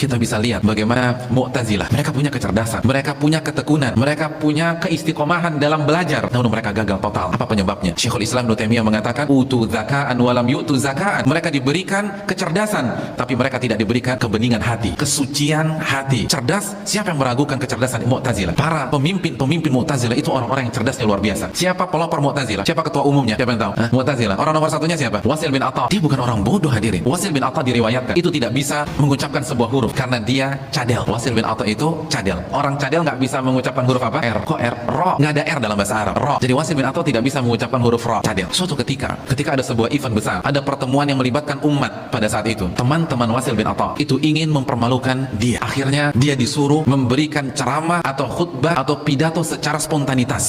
Kita bisa lihat bagaimana Mu'tazilah, mereka punya kecerdasan, mereka punya ketekunan, mereka punya keistiqomahan dalam belajar, namun mereka gagal total. Apa penyebabnya? Syekhul Islam Ibnu Taimiyah mengatakan, utu zaka'an walam yu'tu zaka'an. Mereka diberikan kecerdasan, tapi mereka tidak diberikan kebeningan hati, kesucian hati. Cerdas, siapa yang meragukan kecerdasan Mu'tazilah? Para pemimpin Mu'tazilah itu orang-orang yang cerdasnya luar biasa. Siapa pelopor Mu'tazilah? Siapa ketua umumnya? Siapa yang tahu? Mu'tazilah. Orang nomor satunya siapa? Wasil bin Atha. Dia bukan orang bodoh, hadirin. Wasil bin Atha diriwayatkan itu tidak bisa mengucapkan sebuah huruf karena dia cadel. Wasil bin Atha itu cadel. Orang cadel nggak bisa mengucapkan huruf apa? R. Kok R? Ro. Nggak ada R dalam bahasa Arab. Ro. Jadi Wasil bin Atha tidak bisa mengucapkan huruf ro. Cadel. Suatu ketika ada sebuah event besar, ada pertemuan yang melibatkan umat pada saat itu. Teman-teman Wasil bin Atha itu ingin mempermalukan dia. Akhirnya dia disuruh memberikan ceramah atau khutbah atau pidato secara spontanitas.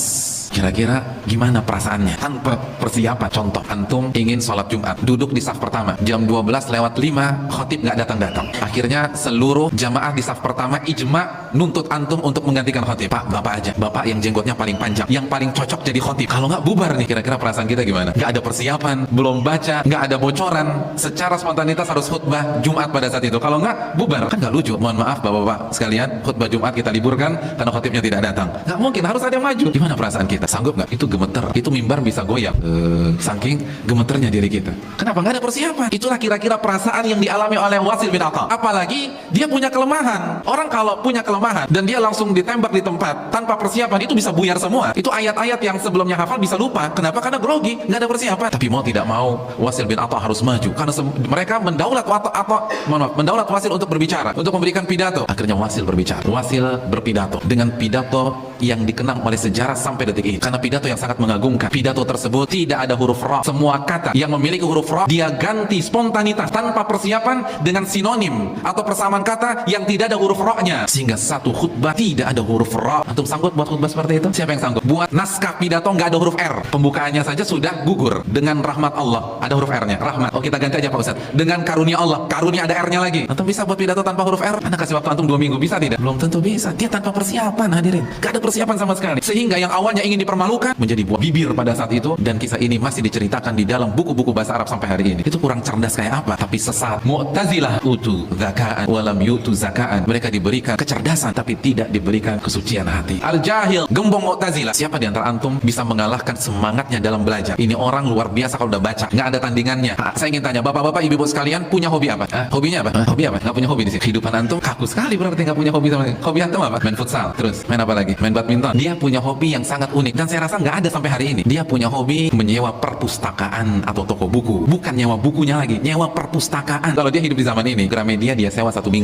Kira-kira gimana perasaannya? Tanpa persiapan. Contoh, antum ingin sholat Jumat, duduk di saf pertama, jam 12:05, khotib nggak datang-datang. Akhirnya seluruh jamaah di saf pertama ijma nuntut antum untuk menggantikan khotib. Pak, bapak aja, bapak yang jenggotnya paling panjang, yang paling cocok jadi khotib. Kalau nggak bubar nih, kira-kira perasaan kita gimana? Nggak ada persiapan, belum baca, nggak ada bocoran, secara spontanitas harus khutbah Jumat pada saat itu. Kalau nggak, bubar. Kan nggak lucu. Mohon maaf bapak-bapak sekalian, khutbah Jumat kita liburkan karena khotibnya tidak datang. Nggak mungkin, harus ada yang maju. Gimana perasaan kita? Sanggup nggak? Itu gemeter, itu mimbar bisa goyang, saking gemeternya diri kita. Kenapa? Nggak ada persiapan. Itulah kira-kira perasaan yang dialami oleh Wasil bin Atha. Apalagi dia punya kelemahan. Orang kalau punya kelemahan dan dia langsung ditembak di tempat tanpa persiapan, itu bisa buyar semua. Itu ayat-ayat yang sebelumnya hafal bisa lupa. Kenapa? Karena grogi, nggak ada persiapan. Tapi mau tidak mau, Wasil bin Atha harus maju karena mereka mendaulat mendaulat Wasil untuk berbicara, untuk memberikan pidato. Akhirnya Wasil berbicara. Wasil berpidato dengan pidato yang dikenang oleh sejarah sampai detik ini. Karena pidato yang sangat mengagumkan. Pidato tersebut tidak ada huruf ra. Semua kata yang memiliki huruf ra dia ganti spontanitas tanpa persiapan dengan sinonim atau persamaan kata yang tidak ada huruf ra-nya. Sehingga satu khutbah tidak ada huruf ra. Antum sanggup buat khutbah seperti itu? Siapa yang sanggup? Buat naskah pidato nggak ada huruf R. Pembukaannya saja sudah gugur. Dengan rahmat Allah ada huruf R-nya. Rahmat. Oh, kita ganti aja Pak Ustaz. Dengan karunia Allah. Karunia ada R-nya lagi. Antum bisa buat pidato tanpa huruf R? Anda kasih waktu antum 2 minggu, bisa tidak? Belum tentu bisa. Dia tanpa persiapan, hadirin. Gak ada persiapan sama sekali. Sehingga yang awalnya ingin dipermalukan menjadi buah bibir pada saat itu, dan kisah ini masih diceritakan di dalam buku-buku bahasa Arab sampai hari ini. Itu kurang cerdas kayak apa? Tapi sesat. Mu'tazilah utu zaka'an walam yu'tu zaka'an. Mereka diberikan kecerdasan tapi tidak diberikan kesucian hati. Al-Jahil, gembong Mu'tazilah. Siapa di antara antum bisa mengalahkan semangatnya dalam belajar? Ini orang luar biasa kalau udah baca, nggak ada tandingannya. Saya ingin tanya, bapak-bapak, ibu-ibu sekalian, punya hobi apa? Hobinya apa? Hobi apa? Nggak punya hobi di sini. Kehidupan antum kaku sekali berarti nggak punya hobi sama sekali. Hobi antum apa? Main futsal. Terus main apa lagi? Main badminton. Dia punya hobi yang sangat unik dan saya rasa nggak ada sampai hari ini. Dia punya hobi menyewa perpustakaan atau toko buku. Bukan nyewa bukunya lagi, nyewa perpustakaan. Kalau dia hidup di zaman ini, Gramedia dia sewa 1 minggu.